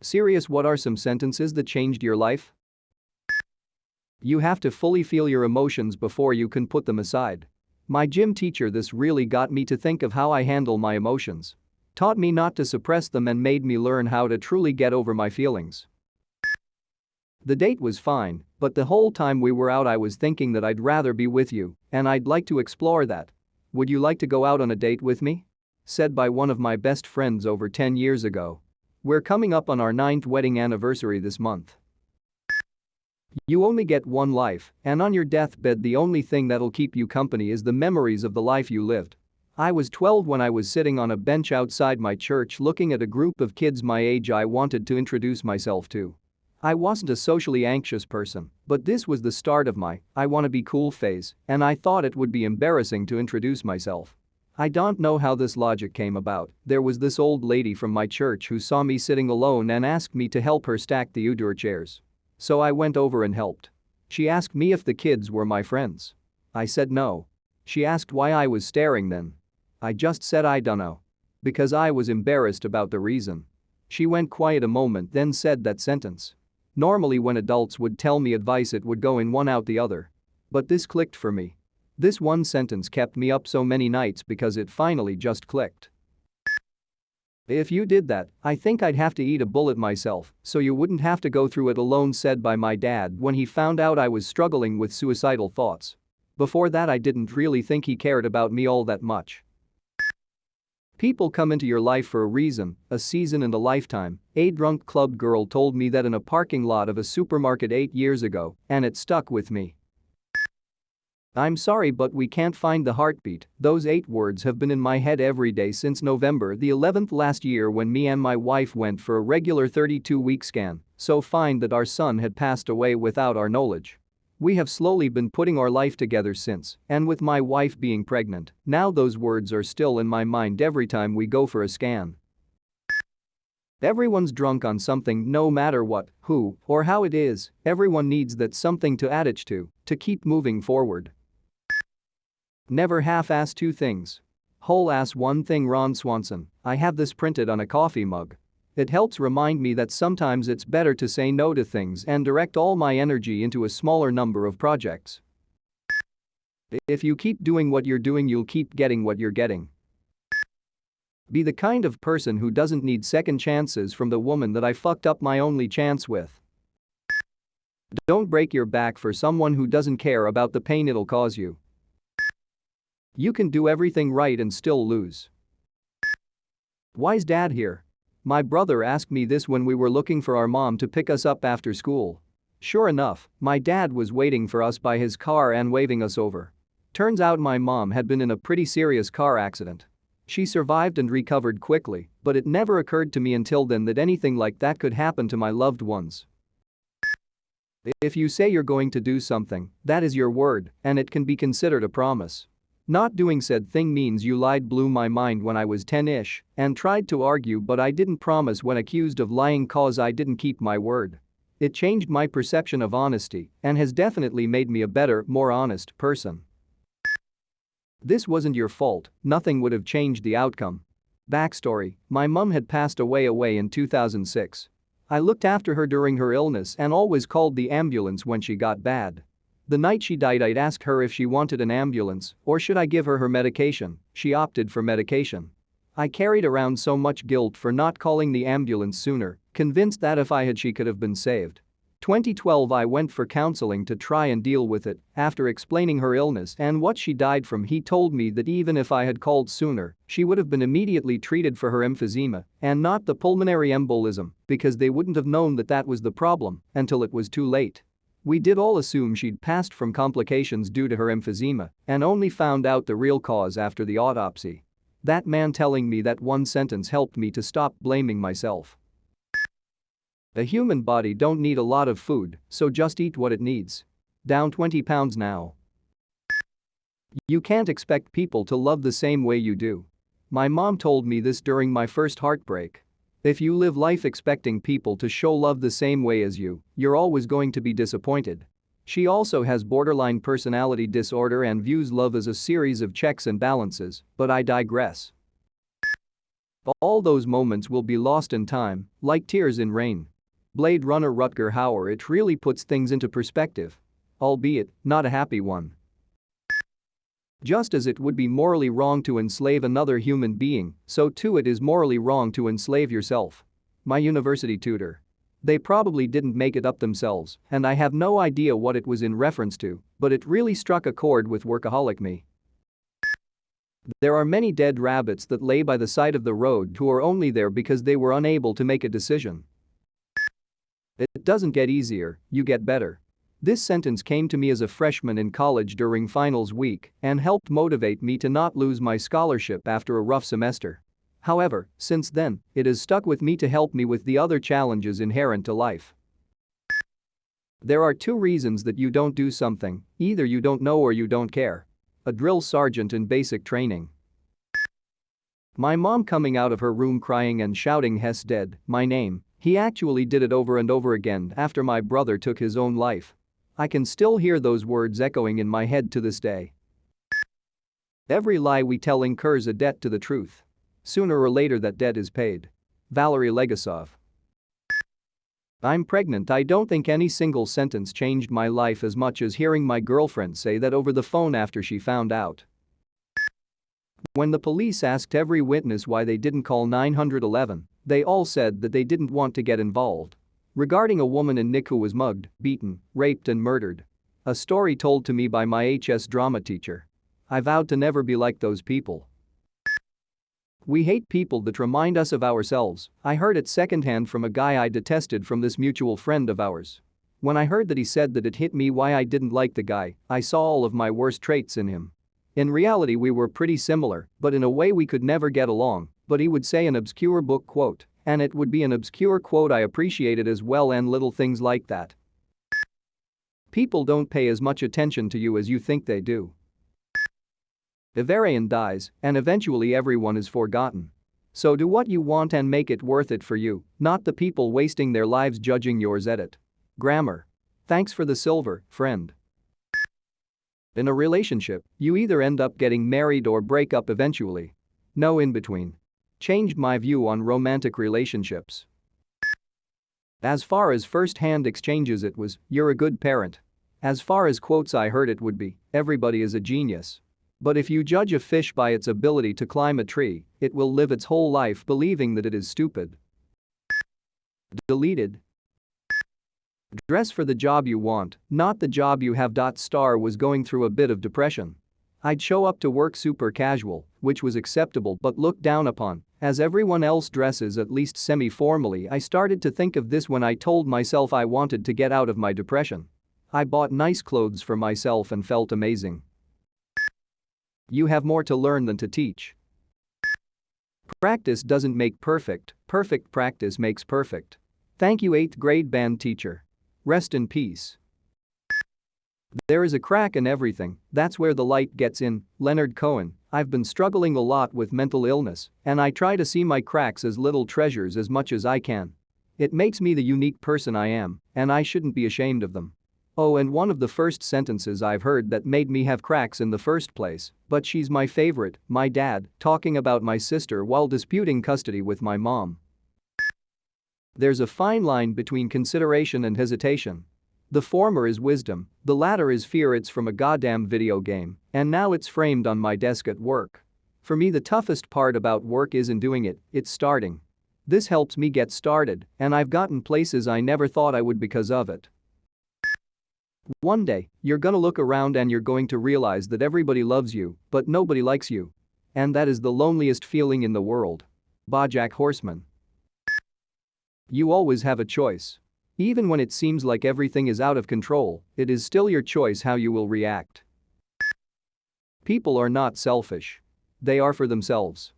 Serious, what are some sentences that changed your life? You have to fully feel your emotions before you can put them aside. My gym teacher, this really got me to think of how I handle my emotions. Taught me not to suppress them and made me learn how to truly get over my feelings. The date was fine, but the whole time we were out I was thinking that I'd rather be with you, and I'd like to explore that. Would you like to go out on a date with me? Said by one of my best friends over 10 years ago. We're coming up on our 9th wedding anniversary this month. You only get one life, and on your deathbed the only thing that'll keep you company is the memories of the life you lived. I was 12 when I was sitting on a bench outside my church looking at a group of kids my age I wanted to introduce myself to. I wasn't a socially anxious person, but this was the start of my I wanna be cool phase, and I thought it would be embarrassing to introduce myself. I don't know how this logic came about. There was this old lady from my church who saw me sitting alone and asked me to help her stack the outdoor chairs. So I went over and helped. She asked me if the kids were my friends. I said no. She asked why I was staring then. I just said I dunno. Because I was embarrassed about the reason. She went quiet a moment then said that sentence. Normally when adults would tell me advice it would go in one out the other. But this clicked for me. This one sentence kept me up so many nights because it finally just clicked. If you did that, I think I'd have to eat a bullet myself so you wouldn't have to go through it alone, said by my dad when he found out I was struggling with suicidal thoughts. Before that I didn't really think he cared about me all that much. People come into your life for a reason, a season and a lifetime. A drunk club girl told me that in a parking lot of a supermarket 8 years ago, and it stuck with me. I'm sorry but we can't find the heartbeat. Those 8 words have been in my head every day since November the 11th last year when me and my wife went for a regular 32-week scan, so find that our son had passed away without our knowledge. We have slowly been putting our life together since, and with my wife being pregnant, now those words are still in my mind every time we go for a scan. Everyone's drunk on something no matter what, who, or how it is, everyone needs that something to attach to keep moving forward. Never half-ass 2 things. Whole-ass one thing. Ron Swanson. I have this printed on a coffee mug. It helps remind me that sometimes it's better to say no to things and direct all my energy into a smaller number of projects. If you keep doing what you're doing, you'll keep getting what you're getting. Be the kind of person who doesn't need second chances from the woman that I fucked up my only chance with. Don't break your back for someone who doesn't care about the pain it'll cause you. You can do everything right and still lose. Why's Dad here? My brother asked me this when we were looking for our mom to pick us up after school. Sure enough, my dad was waiting for us by his car and waving us over. Turns out my mom had been in a pretty serious car accident. She survived and recovered quickly, but it never occurred to me until then that anything like that could happen to my loved ones. If you say you're going to do something, that is your word, and it can be considered a promise. Not doing said thing means you lied. Blew my mind when I was 10-ish and tried to argue, but I didn't promise when accused of lying cause I didn't keep my word. It changed my perception of honesty and has definitely made me a better, more honest person. This wasn't your fault, nothing would have changed the outcome. Backstory: my mum had passed away in 2006. I looked after her during her illness and always called the ambulance when she got bad. The night she died I'd ask her if she wanted an ambulance or should I give her medication. She opted for medication. I carried around so much guilt for not calling the ambulance sooner, convinced that if I had she could have been saved. 2012 I went for counseling to try and deal with it. After explaining her illness and what she died from, he told me that even if I had called sooner, she would have been immediately treated for her emphysema and not the pulmonary embolism because they wouldn't have known that that was the problem until it was too late. We did all assume she'd passed from complications due to her emphysema and only found out the real cause after the autopsy. That man telling me that one sentence helped me to stop blaming myself. A human body don't need a lot of food, so just eat what it needs. Down 20 pounds now. You can't expect people to love the same way you do. My mom told me this during my first heartbreak. If you live life expecting people to show love the same way as you, you're always going to be disappointed. She also has borderline personality disorder and views love as a series of checks and balances, but I digress. All those moments will be lost in time, like tears in rain. Blade Runner Rutger Hauer. It really puts things into perspective. Albeit, not a happy one. Just as it would be morally wrong to enslave another human being, so too it is morally wrong to enslave yourself. My university tutor. They probably didn't make it up themselves, and I have no idea what it was in reference to, but it really struck a chord with workaholic me. There are many dead rabbits that lay by the side of the road who are only there because they were unable to make a decision. It doesn't get easier, you get better. This sentence came to me as a freshman in college during finals week and helped motivate me to not lose my scholarship after a rough semester. However, since then, it has stuck with me to help me with the other challenges inherent to life. There are two reasons that you don't do something: either you don't know or you don't care. A drill sergeant in basic training. My mom coming out of her room crying and shouting "Hess dead, my name." He actually did it over and over again after my brother took his own life. I can still hear those words echoing in my head to this day. Every lie we tell incurs a debt to the truth. Sooner or later that debt is paid. Valery Legasov. I'm pregnant. I don't think any single sentence changed my life as much as hearing my girlfriend say that over the phone after she found out. When the police asked every witness why they didn't call 911, they all said that they didn't want to get involved. Regarding a woman in Nick who was mugged, beaten, raped and murdered. A story told to me by my HS drama teacher. I vowed to never be like those people. We hate people that remind us of ourselves. I heard it secondhand from a guy I detested from this mutual friend of ours. When I heard that he said that, it hit me why I didn't like the guy. I saw all of my worst traits in him. In reality we were pretty similar, but in a way we could never get along. But he would say an obscure book quote, and it would be an obscure quote I appreciated as well, and little things like that. People don't pay as much attention to you as you think they do. Ivarian dies, and eventually everyone is forgotten. So do what you want and make it worth it for you, not the people wasting their lives judging yours edit. Grammar. Thanks for the silver, friend. In a relationship, you either end up getting married or break up eventually. No in between. Changed my view on romantic relationships. As far as first-hand exchanges, it was, "You're a good parent." As far as quotes, I heard it would be, "Everybody is a genius." But if you judge a fish by its ability to climb a tree, it will live its whole life believing that it is stupid. Deleted. Dress for the job you want, not the job you have. Star was going through a bit of depression. I'd show up to work super casual, which was acceptable but looked down upon, as everyone else dresses at least semi-formally. I started to think of this when I told myself I wanted to get out of my depression. I bought nice clothes for myself and felt amazing. You have more to learn than to teach. Practice doesn't make perfect, perfect practice makes perfect. Thank you, 8th grade band teacher. Rest in peace. There is a crack in everything, that's where the light gets in. Leonard Cohen. I've been struggling a lot with mental illness, and I try to see my cracks as little treasures as much as I can. It makes me the unique person I am, and I shouldn't be ashamed of them. Oh, and one of the first sentences I've heard that made me have cracks in the first place, but she's my favorite, my dad, talking about my sister while disputing custody with my mom. There's a fine line between consideration and hesitation. The former is wisdom, the latter is fear. It's from a goddamn video game, and now it's framed on my desk at work. For me, the toughest part about work isn't doing it, it's starting. This helps me get started, and I've gotten places I never thought I would because of it. One day, you're gonna look around and you're going to realize that everybody loves you, but nobody likes you. And that is the loneliest feeling in the world. BoJack Horseman. You always have a choice. Even when it seems like everything is out of control, it is still your choice how you will react. People are not selfish. They are for themselves.